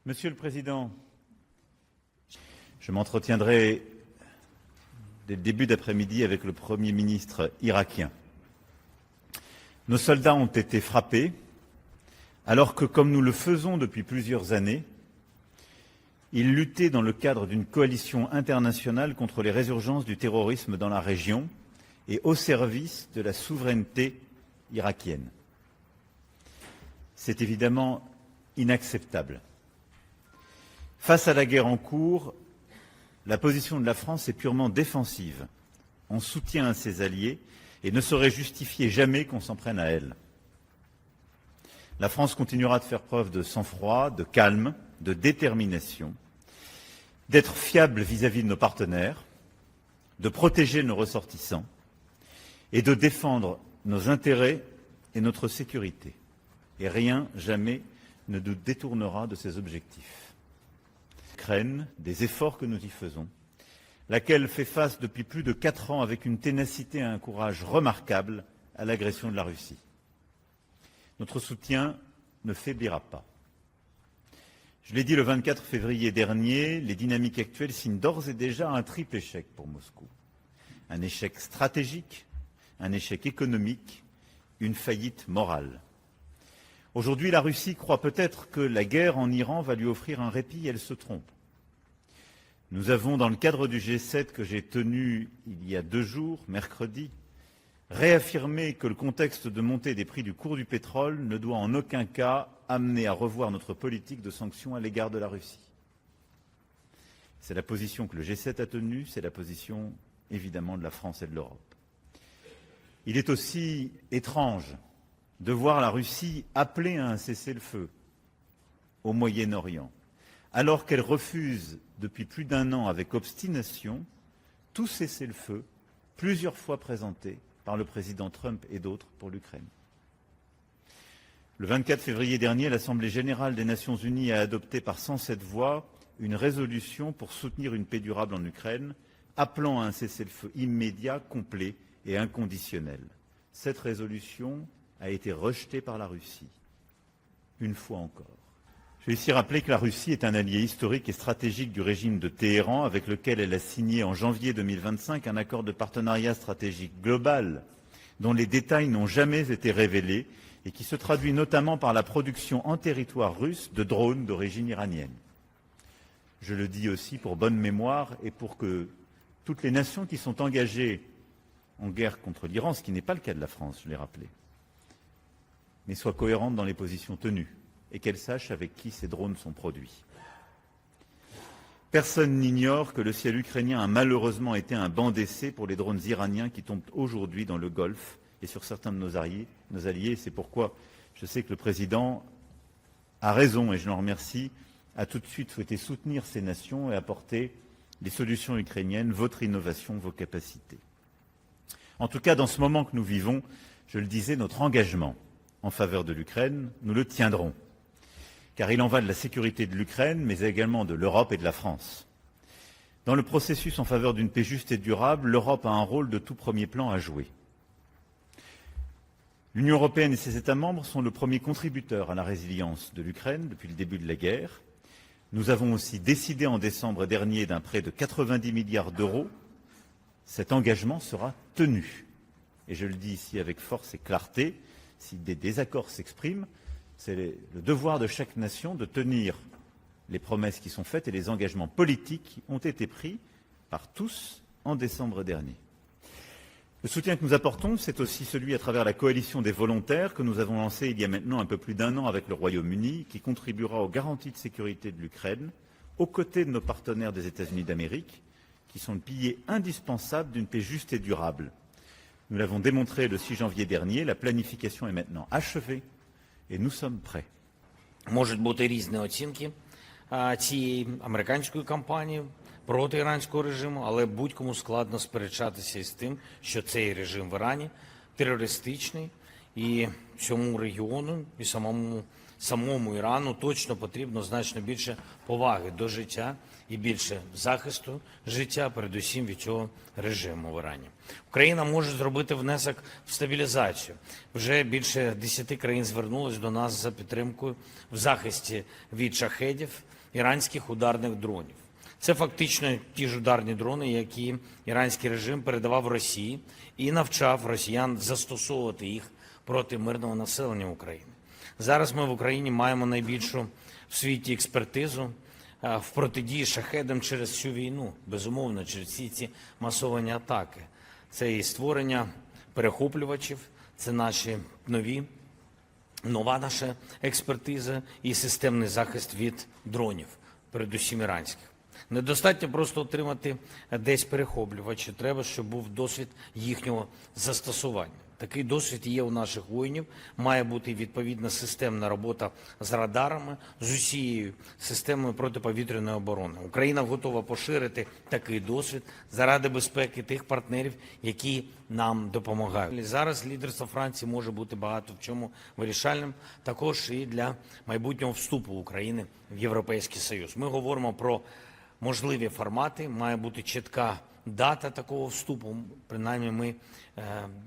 Monsieur le Président, je m'entretiendrai dès le début d'après-midi avec le Premier ministre irakien. Nos soldats ont été frappés, alors que, comme nous le faisons depuis plusieurs années, ils luttaient dans le cadre d'une coalition internationale contre les résurgences du terrorisme dans la région et au service de la souveraineté irakienne. C'est évidemment inacceptable. Face à la guerre en cours, la position de la France est purement défensive, en soutien à ses alliés, et ne saurait justifier jamais qu'on s'en prenne à elle. La France continuera de faire preuve de sang-froid, de calme, de détermination, d'être fiable vis-à-vis de nos partenaires, de protéger nos ressortissants et de défendre nos intérêts et notre sécurité. Et rien, jamais, ne nous détournera de ces objectifs. L'Ukraine, des efforts que nous y faisons, laquelle fait face depuis plus de 4 ans avec une ténacité et un courage remarquables à l'agression de la Russie. Notre soutien ne faiblira pas. Je l'ai dit le 24 février dernier, les dynamiques actuelles signent d'ores et déjà un triple échec pour Moscou. Un échec stratégique, un échec économique, une faillite morale. Aujourd'hui, la Russie croit peut-être que la guerre en Iran va lui offrir un répit, elle se trompe. Nous avons, dans le cadre du G7 que j'ai tenu il y a 2 jours, mercredi, réaffirmé que le contexte de montée des prix du cours du pétrole ne doit en aucun cas amener à revoir notre politique de sanctions à l'égard de la Russie. C'est la position que le G7 a tenue, c'est la position évidemment de la France et de l'Europe. Il est aussi étrange de voir la Russie appeler à un cessez-le-feu au Moyen-Orient, alors qu'elle refuse depuis plus d'1 an avec obstination tout cessez-le-feu plusieurs fois présenté par le président Trump et d'autres pour l'Ukraine. Le 24 février dernier, l'Assemblée générale des Nations unies a adopté par 107 voix une résolution pour soutenir une paix durable en Ukraine, appelant à un cessez-le-feu immédiat, complet et inconditionnel. Cette résolution a été rejetée par la Russie, une fois encore. Je vais ici rappeler que la Russie est un allié historique et stratégique du régime de Téhéran, avec lequel elle a signé en janvier 2025 un accord de partenariat stratégique global, dont les détails n'ont jamais été révélés et qui se traduit notamment par la production en territoire russe de drones d'origine iranienne. Je le dis aussi pour bonne mémoire et pour que toutes les nations qui sont engagées en guerre contre l'Iran, ce qui n'est pas le cas de la France, je l'ai rappelé, mais soient cohérentes dans les positions tenues et qu'elles sachent avec qui ces drones sont produits. Personne n'ignore que le ciel ukrainien a malheureusement été un banc d'essai pour les drones iraniens qui tombent aujourd'hui dans le Golfe et sur certains de nos alliés. C'est pourquoi je sais que le Président a raison, et je l'en remercie, a tout de suite souhaité soutenir ces nations et apporter les solutions ukrainiennes, votre innovation, vos capacités. En tout cas, dans ce moment que nous vivons, je le disais, notre engagement en faveur de l'Ukraine, nous le tiendrons. Car il en va de la sécurité de l'Ukraine, mais également de l'Europe et de la France. Dans le processus en faveur d'une paix juste et durable, l'Europe a un rôle de tout premier plan à jouer. L'Union européenne et ses États membres sont le premier contributeur à la résilience de l'Ukraine depuis le début de la guerre. Nous avons aussi décidé en décembre dernier d'un prêt de 90 milliards d'euros. Cet engagement sera tenu. Et je le dis ici avec force et clarté, si des désaccords s'expriment, c'est le devoir de chaque nation de tenir les promesses qui sont faites et les engagements politiques qui ont été pris par tous en décembre dernier. Le soutien que nous apportons, c'est aussi celui à travers la coalition des volontaires que nous avons lancée il y a maintenant un peu plus d'1 an avec le Royaume-Uni, qui contribuera aux garanties de sécurité de l'Ukraine, aux côtés de nos partenaires des États-Unis d'Amérique, qui sont le pilier indispensable d'une paix juste et durable. Nous l'avons démontré le 6 janvier dernier, la planification est maintenant achevée et nous sommes prêts. Можуть бути різні оцінки цієї американської кампанії проти іранського режиму, але будь-кому складно сперечатися із тим, що цей режим в Ірані терористичний і всьому регіону, і самому самому Ірану точно потрібно значно більше поваги до життя і більше захисту життя, передусім від цього режиму в Ірані. Україна може зробити внесок в стабілізацію. Вже більше 10 країн звернулось до нас за підтримкою в захисті від шахедів іранських ударних дронів. Це фактично ті ж ударні дрони, які іранський режим передавав Росії і навчав росіян застосовувати їх проти мирного населення України. Зараз ми в Україні маємо найбільшу в світі експертизу в протидії шахедам через всю війну, безумовно, через всі ці масовані атаки. Це і створення перехоплювачів, це наші нова наша експертиза і системний захист від дронів, передусім іранських. Недостатньо просто отримати десь перехоплювачі, треба, щоб був досвід їхнього застосування. Такий досвід є у наших воїнів, має бути відповідна системна робота з радарами, з усією системою протиповітряної оборони. Україна готова поширити такий досвід заради безпеки тих партнерів, які нам допомагають. Зараз лідерство Франції може бути багато в чому вирішальним, також і для майбутнього вступу України в Європейський Союз. Ми говоримо про можливі формати, має бути чітка дата такого вступу, принаймні ми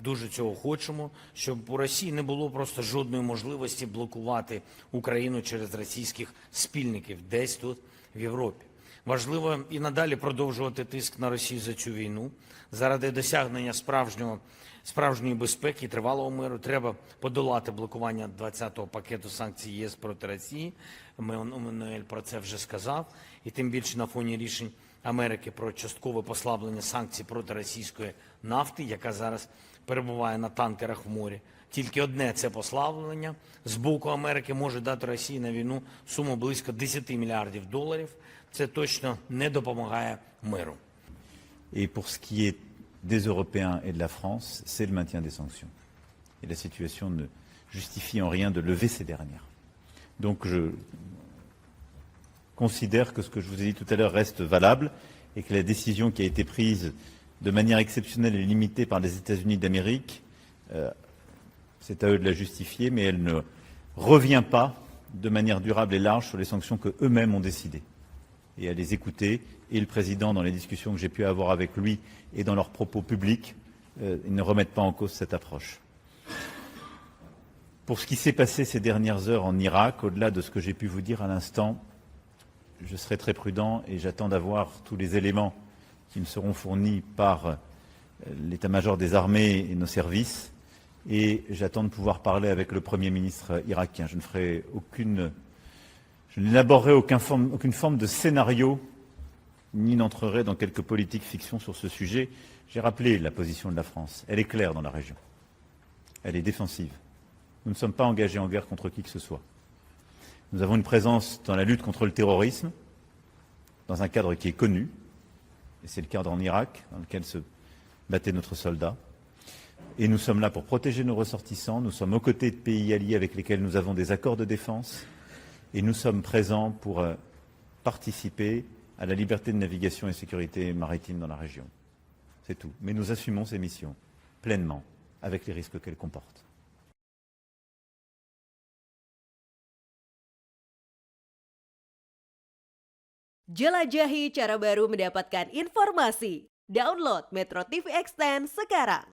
дуже цього хочемо, щоб у Росії не було просто жодної можливості блокувати Україну через російських спільників десь тут, в Європі. Важливо і надалі продовжувати тиск на Росію за цю війну. Заради досягнення справжньої безпеки і тривалого миру треба подолати блокування 20-го пакету санкцій ЄС проти Росії. Еммануель про це вже сказав. І тим більше на фоні рішень Америки про часткове послаблення санкцій проти російської нафти, яка зараз перебуває на танкерах в морі. Тільки одне це послаблення з боку Америки може дати Росії на війну суму близько 10 мільярдів доларів. Це точно не допомагає миру. Et pour ce qui est des Européens et de la France, c'est le maintien des sanctions. Et la situation ne justifie en rien de lever ces dernières. Donc je considère que ce que je vous ai dit tout à l'heure reste valable et que la décision qui a été prise de manière exceptionnelle et limitée par les États-Unis d'Amérique, c'est à eux de la justifier, mais elle ne revient pas de manière durable et large sur les sanctions qu'eux-mêmes ont décidées. Et à les écouter, et le président, dans les discussions que j'ai pu avoir avec lui et dans leurs propos publics, ils ne remettent pas en cause cette approche. Pour ce qui s'est passé ces dernières heures en Irak, au-delà de ce que j'ai pu vous dire à l'instant, je serai très prudent et j'attends d'avoir tous les éléments qui me seront fournis par l'état-major des armées et nos services, et j'attends de pouvoir parler avec le Premier ministre irakien. Je n'élaborerai aucune forme de scénario, ni n'entrerai dans quelque politique fiction sur ce sujet. J'ai rappelé la position de la France. Elle est claire dans la région. Elle est défensive. Nous ne sommes pas engagés en guerre contre qui que ce soit. Nous avons une présence dans la lutte contre le terrorisme, dans un cadre qui est connu, et c'est le cadre en Irak, dans lequel se battait notre soldat. Et nous sommes là pour protéger nos ressortissants, nous sommes aux côtés de pays alliés avec lesquels nous avons des accords de défense, et nous sommes présents pour participer à la liberté de navigation et sécurité maritime dans la région. C'est tout. Mais nous assumons ces missions pleinement, avec les risques qu'elles comportent. Jelajahi cara baru mendapatkan informasi. Download Metro TV Extend sekarang.